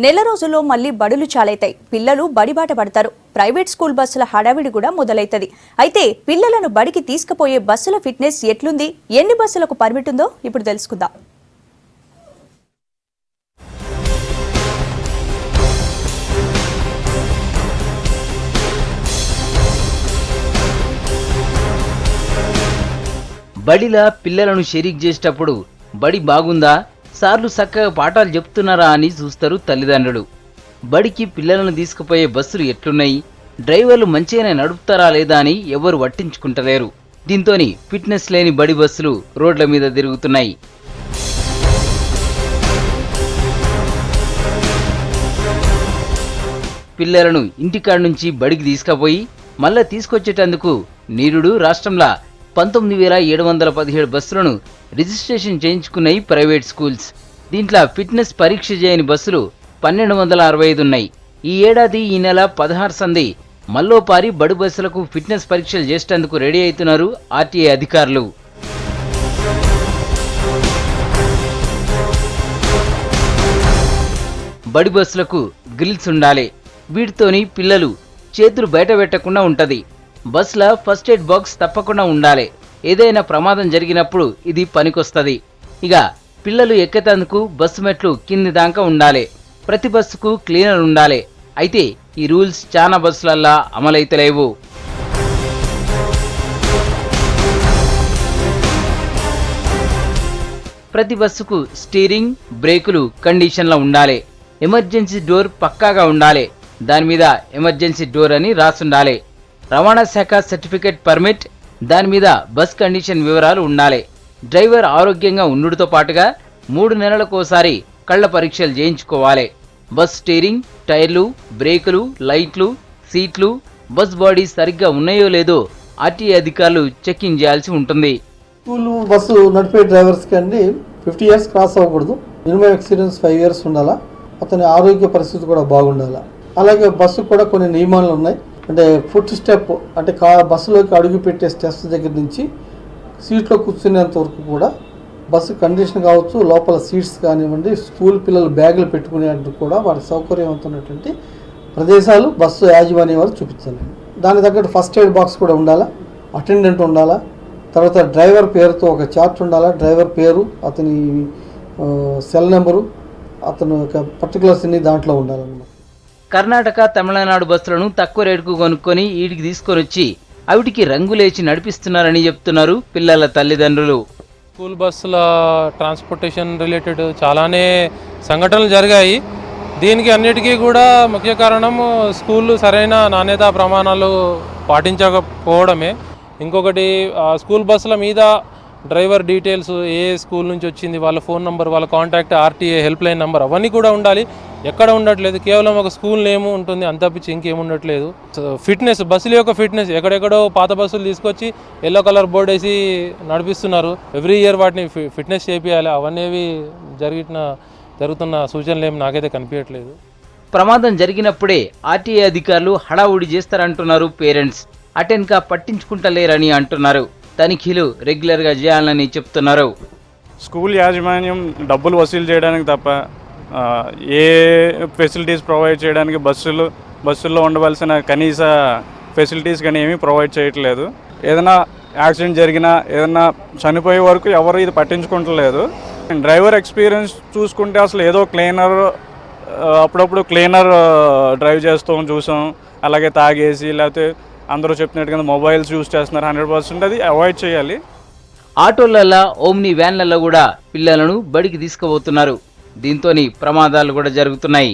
నెల రోజుల్లో మళ్లీ బడులు చాలైతాయి. పిల్లలు బడిబాట పడతారు. ప్రైవేట్ స్కూల్ బస్సుల హడావిడి కూడా మొదలైతది. అయితే పిల్లలను బడికి తీసుకుపోయే బస్సుల ఫిట్నెస్ ఎట్లుంది, ఎన్ని బస్సులకు పర్మిట్ ఉందో ఇప్పుడు తెలుసుకుందాం. బడిలా పిల్లలను షరీక్ చేసేటప్పుడు బడి బాగుందా, సార్లు చక్కగా పాఠాలు చెప్తున్నారా అని చూస్తారు తల్లిదండ్రులు. బడికి పిల్లలను తీసుకుపోయే బస్సులు ఎట్లున్నాయి, డ్రైవర్లు మంచిగానే నడుపుతారా లేదా అని ఎవరు పట్టించుకుంటలేరు. దీంతోని ఫిట్నెస్ లేని బడి బస్సులు రోడ్ల మీద తిరుగుతున్నాయి. పిల్లలను ఇంటికాడ నుంచి బడికి తీసుకుపోయి మళ్ళా తీసుకొచ్చేటందుకు నీరుడు రాష్ట్రంలో 19,717 బస్సులను రిజిస్ట్రేషన్ చేయించుకున్నాయి ప్రైవేట్ స్కూల్స్. దీంట్లో ఫిట్నెస్ పరీక్ష చేయని బస్సులు 1265 ఉన్నాయి. ఈ ఏడాది ఈ నెల 16 సంది మల్లోపారి బడి బస్సులకు ఫిట్నెస్ పరీక్షలు చేసేందుకు రెడీ అవుతున్నారు ఆర్టీఏ అధికారులు. బడి బస్సులకు గ్రిల్స్ ఉండాలి. వీటితోని పిల్లలు చేతులు బయట పెట్టకుండా ఉంటది. బస్సుల ఫస్ట్ ఎయిడ్ బాక్స్ తప్పకుండా ఉండాలి. ఏదైనా ప్రమాదం జరిగినప్పుడు ఇది పనికొస్తది. ఇక పిల్లలు ఎక్కేందుకు బస్సు మెట్లు కింది దాకా ఉండాలి. ప్రతి బస్సుకు క్లీనర్ ఉండాలి. అయితే ఈ రూల్స్ చాలా బస్సులల్లా అమలైతలేవు. ప్రతి బస్సుకు స్టీరింగ్, బ్రేకులు కండిషన్లో ఉండాలి. ఎమర్జెన్సీ డోర్ పక్కాగా ఉండాలి. దాని మీద ఎమర్జెన్సీ డోర్ అని రాసుండాలి. రవాణా శాఖ సర్టిఫికేట్ పర్మిట్, దాని మీద బస్ కండిషన్ వివరాలు ఉండాలి. డ్రైవర్ ఆరోగ్యంగా ఉండుతో పాటుగా 3 నెలలకోసారి కళ్ల పరీక్షలు చేయించుకోవాలి. బస్ స్టీరింగ్, టైర్లు, బ్రేకులు, లైట్లు, సీట్లు, బస్ బాడీ సరిగ్గా ఉన్నాయో లేదో ఆర్టీఏ అధికారులు చెకింగ్ చేయాల్సి ఉంటుంది. స్కూల్ బస్సు నడిపే డ్రైవర్స్కి అండి 50 ఇయర్స్ క్రాస్ అవ్వకూడదు. మినిమం ఎక్స్పీరియన్స్ 5 ఇయర్స్ ఉండాలా. అతని ఆరోగ్య పరిస్థితి కూడా బాగుండాలి. అలాగే బస్సు కూడా కొన్ని నియమాలు ఉన్నాయి. అంటే ఫుట్ స్టెప్, అంటే బస్సులోకి అడుగు పెట్టే స్టెప్స్ దగ్గర నుంచి సీట్లో కూర్చునేంత వరకు కూడా బస్సు కండిషన్ కావచ్చు, లోపల సీట్స్ కానివ్వండి, స్కూల్ పిల్లలు బ్యాగులు పెట్టుకునేందుకు కూడా వాటి సౌకర్యవంతమైనటువంటి ప్రదేశాలు బస్సు యాజమాన్యం వారు చూపించాలి. దాని తగ్గట్టు ఫస్ట్ ఎయిడ్ బాక్స్ కూడా ఉండాలా, అటెండెంట్ ఉండాలా, తర్వాత డ్రైవర్ పేరుతో ఒక చార్ట్ ఉండాలా. డ్రైవర్ పేరు, అతని సెల్ నెంబరు, అతను యొక్క పర్టికులర్స్ అన్ని దాంట్లో ఉండాలన్నమాట. కర్ణాటక, తమిళనాడు బస్సులను తక్కువ రేటుకు కొనుక్కొని ఈడికి తీసుకొని వచ్చి అవిటికి రంగులేచి నడిపిస్తున్నారని చెప్తున్నారు పిల్లల తల్లిదండ్రులు. స్కూల్ బస్సుల ట్రాన్స్పోర్టేషన్ రిలేటెడ్ చాలానే సంఘటనలు జరిగాయి. దీనికి అన్నిటికీ కూడా ముఖ్య కారణం స్కూళ్ళు సరైన నాణ్యతా ప్రమాణాలు పాటించకపోవడమే. ఇంకొకటి స్కూల్ బస్సుల మీద డ్రైవర్ డీటెయిల్స్, ఏ స్కూల్ నుంచి వచ్చింది, వాళ్ళ ఫోన్ నెంబర్, వాళ్ళ contact, RTA help line number అవన్నీ కూడా ఉండాలి. ఎక్కడ ఉండట్లేదు. కేవలం ఒక స్కూల్ నేమ్ ఉంటుంది, అంతపిచ్చి ఇంకేముండట్లేదు. ఫిట్నెస్, బస్సుల యొక్క ఫిట్నెస్ ఎక్కడెక్కడో పాత బస్సులు తీసుకొచ్చి ఎల్లో కలర్ బోర్డు వేసి నడిపిస్తున్నారు. ఎవ్రీ ఇయర్ వాటిని ఫిట్నెస్ చేపియాలి. అవన్నీ జరుగుతున్న సూచనలు ఏమి నాకైతే కనిపించట్లేదు. ప్రమాదం జరిగినప్పుడే ఆర్టీఏ అధికారులు హడావుడి చేస్తారంటున్నారు పేరెంట్స్. అటెన్కా పట్టించుకుంటలేరని అంటున్నారు. తనిఖీలు రెగ్యులర్గా చేయాలని చెప్తున్నారు. స్కూల్ యాజమాన్యం డబ్బులు వసూలు చేయడానికి తప్ప ఏ ఫెసిలిటీస్ ప్రొవైడ్ చేయడానికి బస్సుల్లో ఉండవలసిన కనీస ఫెసిలిటీస్ కానీ ఏమీ ప్రొవైడ్ చేయట్లేదు. ఏదైనా యాక్సిడెంట్ జరిగినా, ఏదైనా చనిపోయే వరకు ఎవరు ఇది పట్టించుకుంటలేదు. డ్రైవర్ ఎక్స్పీరియన్స్ చూసుకుంటే అసలు ఏదో క్లీనర్, అప్పుడప్పుడు క్లీనర్ డ్రైవ్ చేస్తూ చూసాం. అలాగే తాగేసి, లేకపోతే అందరూ చెప్పినట్టుగా మొబైల్స్ యూజ్ చేస్తున్నారు. 100% అది అవాయిడ్ చేయాలి. ఆటోలల్లో, ఓమ్ని వ్యాన్లలో కూడా పిల్లలను బడికి తీసుకుపోతున్నారు. దీంతోని ప్రమాదాలు కూడా జరుగుతున్నాయి.